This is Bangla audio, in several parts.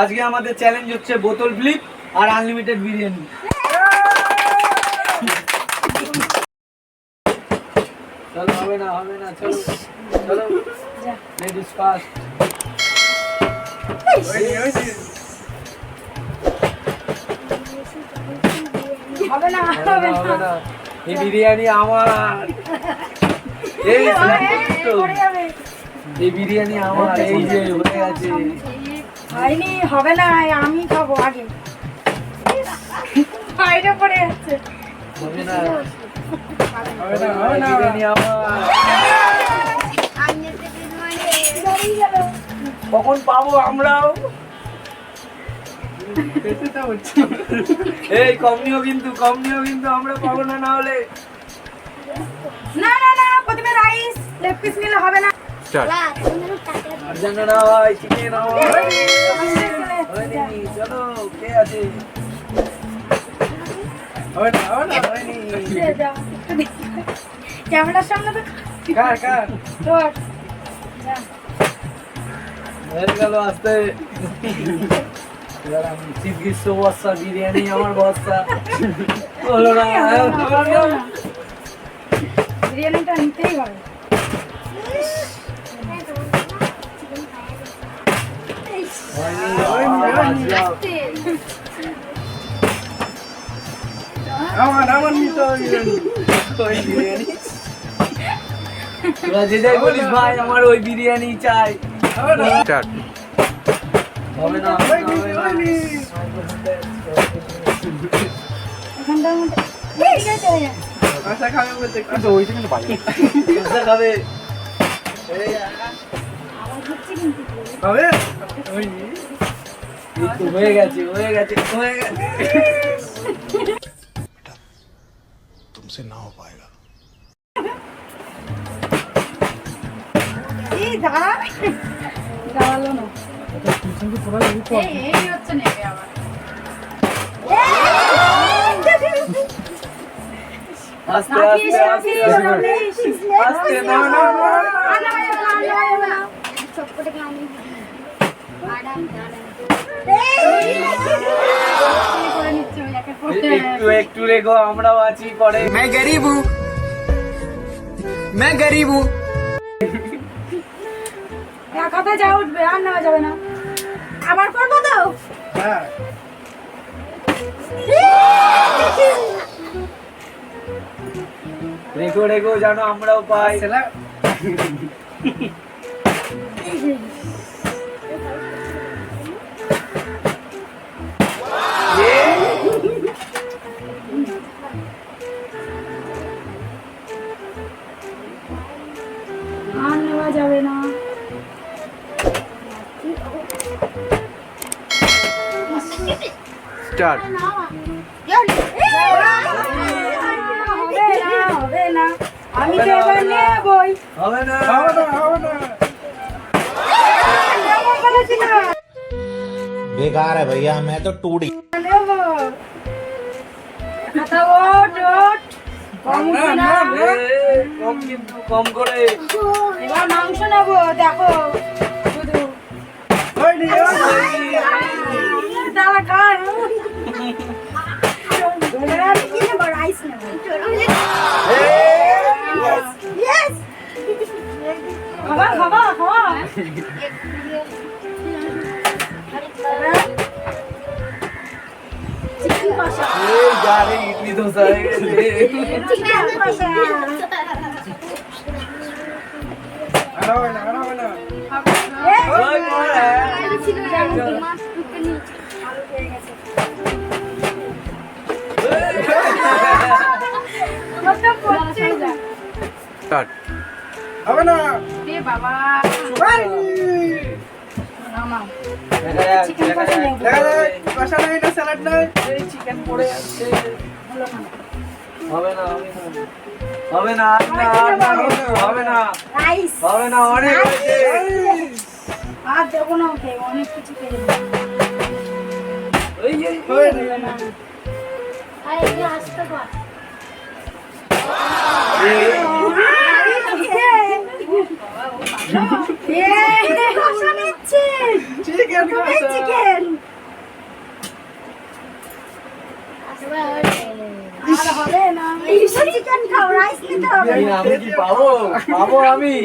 আজকে আমাদের চ্যালেঞ্জ হচ্ছে বোতল ফ্লিপ আর আনলিমিটেড বিরিয়ানি। চলো হবে না চলো চলো লেডিস ফার্স্ট। হবে না এই বিরিয়ানি আমার, এই বিরিয়ানি আমার, এই যে হয়ে গেছে। হয়নি, হবে না, আমি খাবো আগে। বাইরে পড়ে যাচ্ছে। হবে না বিরিয়ানি আমার। কখন পাবো আমরাও? এই কম নিও কিন্তু আমরা পাবো না। না হলে না প্রথমে রাইস লেগ পিস নিলে হবে না। আর যেন না হয় চিকেন চলো কে আছে? হয়নি ক্যামেরার সামনে তো কার তোর হয়ে গেল আসতে। গ্রীষ্ম বর্ষা বিরিয়ানি আমার বর্ষা হলো না। বিরিয়ানিটা নিতেই হবে। তোরা যে যাই বলিস ভাই আমার ওই বিরিয়ানি চাই। হবে না এখানটার মধ্যে খাবে হয়ে গেছে तुमसे ना हो पाएगा। দাঁড়ালো না। এই হচ্ছে নেবে আবার। আস্তে না একটু রেখো, আমরাও আছি পরে। मैं गरीब हूँ কথা যা উঠবে আর নেওয়া যাবে না। আবার করবো তো? রেখো জানো আমরাও পাই। আর নেওয়া যাবে না। स्टार्ट। হবে না আমি তো এবার নেবই। হবে না बेकार है भैया, मैं तो टूट নেবো। কথা ওঠ কম না। কম কিন্তু কম করে। এবার মাংস নেবো, দেখো শুধু দাঁড়া খায়। আমি কি নেবো? রাইস নেবো। খাবা চিকেন কষা। ইডলি দোসা হয়ে গেছে। চিকেন কষা स्टार्ट। হবে না রে বাবা নামাও। কষা নাই না স্যালাড নাই, এই চিকেন পড়ে যাচ্ছে। হবে না রাইস হবে না অনেক হয়েছে। আর দেবো না ওকে, অনেক কিছু খেয়ে নেবো। ওই যে কষা নিচ্ছে চিকেন কষা চিকেন আর হবে না চিকেন খাও রাইস নিতে হবে আমি কি পাবো আমি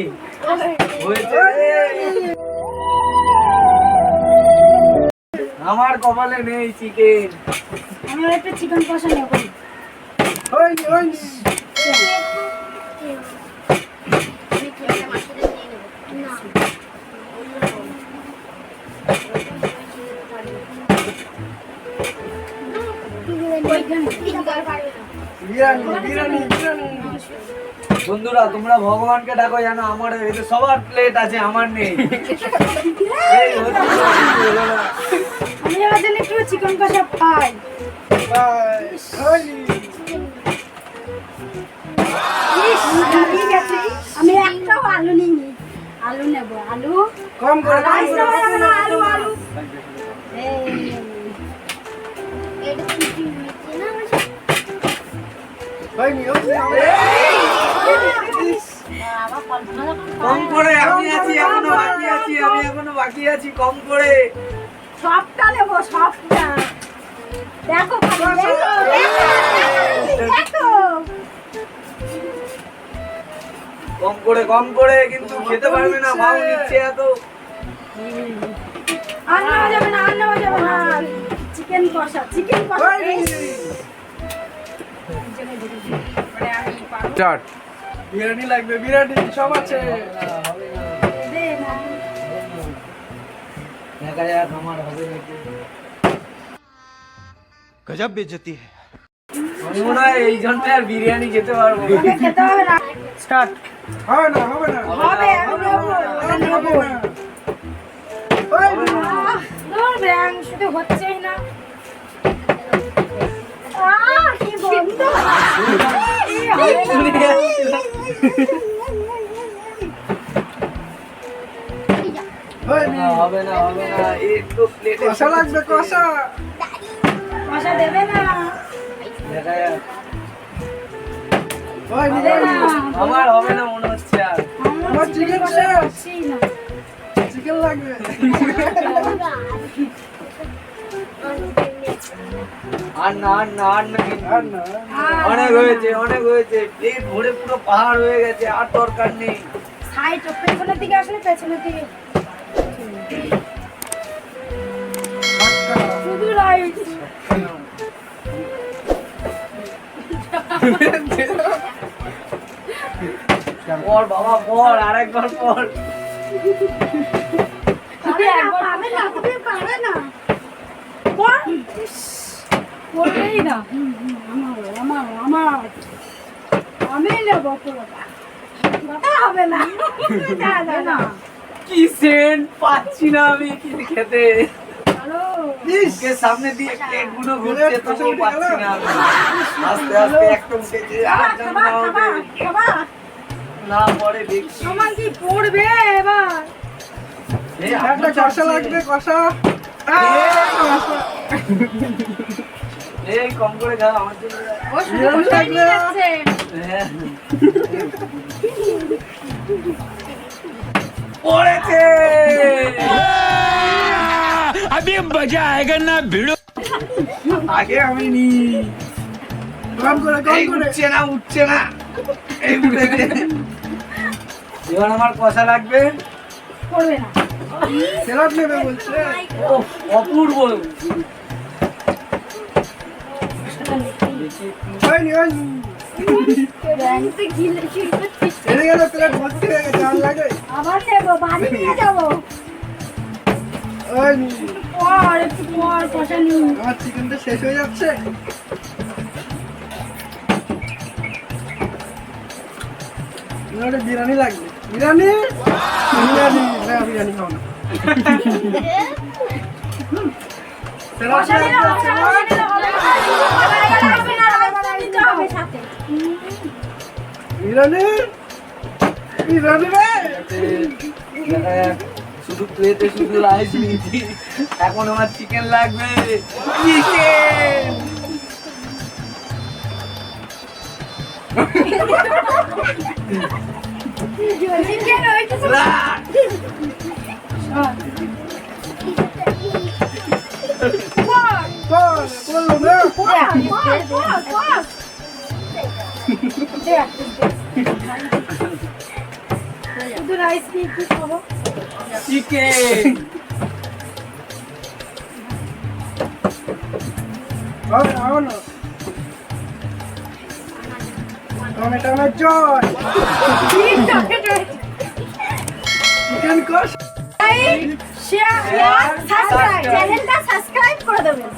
হয়েছে আমার কপালে নেই চিকেন আমি একটা চিকেন কষা নেব হয়নি বিরিয়ানি বন্ধুরা তোমরা ভগবানকে ডাকো জানো আমার এতে সবার প্লেট আছে আমার নেই এই হচ্ছে হলো না। আমি আজ একটু চিকেন কষা পাই ঠিক আছে আমি একটাও আলু নিইনি আলু নেব আলু কম করে রাইস নেওয়া যাবে না আলু আলু কম করে আমি এখনো বাকি আছি কম করে সবটা নেব সবটা দেখো দেখো কম করে কিন্তু খেতে পারবে না ভাও নিচ্ছে এত আর নেওয়া যাবে না চিকেন কষা চাট বিরিয়ানি লাগবে বিরিয়ানি সব আছে দে না দেখা যাক আমার হবে নাকি गजब बेइज्जती है আমি মনে হয় এই জন্য আর বিরিয়ানি খেতে পারবো না। ওকে খেতে হবে না স্টার্ট হবে না হবে আমি নেবো দূর ব্যাং শুধু হচ্ছেই না কি বন্ধ হবে না একটু প্লেটে কষা লাগবে কষা কষা দেবে না দেখা যাক দেবে না আমার হবে না মনে হচ্ছে আর আমার চিকেন শেষ না চিকেন লাগবে আর না অনেক হয়েছে প্লেট ভরে পুরো পাহাড় হয়ে গেছে আর দরকার নেই সাইড পেছনের দিকে আসলে পেছনের দিকে শুধু রাইট পর বাবা পর আরেকবার পর পাবে না কোন বললেই না আমার আমি নেব পুরোটা কথা হবে না না কি সেন্ট পাচ্ছি না আমি কি খেতে হ্যালো মুখের সামনে দিয়ে প্লেট গুলো ঘুরছে তবুও পাচ্ছি না আমি। আস্তে একটা উঠেছে আর যেন না হবে। না পরে দেখছি আমার কি পড়বে এবার এই একটা কষা লাগবে কষা এই কম করে দাও আমার জন্য ও শুধু কষাই নিয়ে যাচ্ছে হ্যাঁ। পড়েছে अभी मजा आएगा ना भिड़ो আগে আমি নি কম করে উঠছে না এই উঠেছে এবার আমার কষা লাগবে পড়বে না সেলাড নেবে বলছে ও অপূর্ব ব্যাংকে গিলে কি করছিস এনে গেল প্লেট ভর্তি হয়ে গেছে আর লাগে আবার নেবো বাড়ি নিয়ে যাবো ওই একটু পর কষা নিই আমার চিকেনটা শেষ হয়ে যাচ্ছে বিরিয়ানি লাগবে বিরিয়ানি খাও না কষা নিলে হবে সাথে বিরিয়ানি রে শুধু প্লেটে শুধু রাইস নিয়েছি এখন আমার চিকেন লাগবে চিকেন চিকেন হয়েছে স্যালাড। শুধু রাইস দিয়ে কি খাবো? চিকেন শেয়ার সাবস্ক্রাইব চ্যানেলটা সাবস্ক্রাইব করে দেবেন।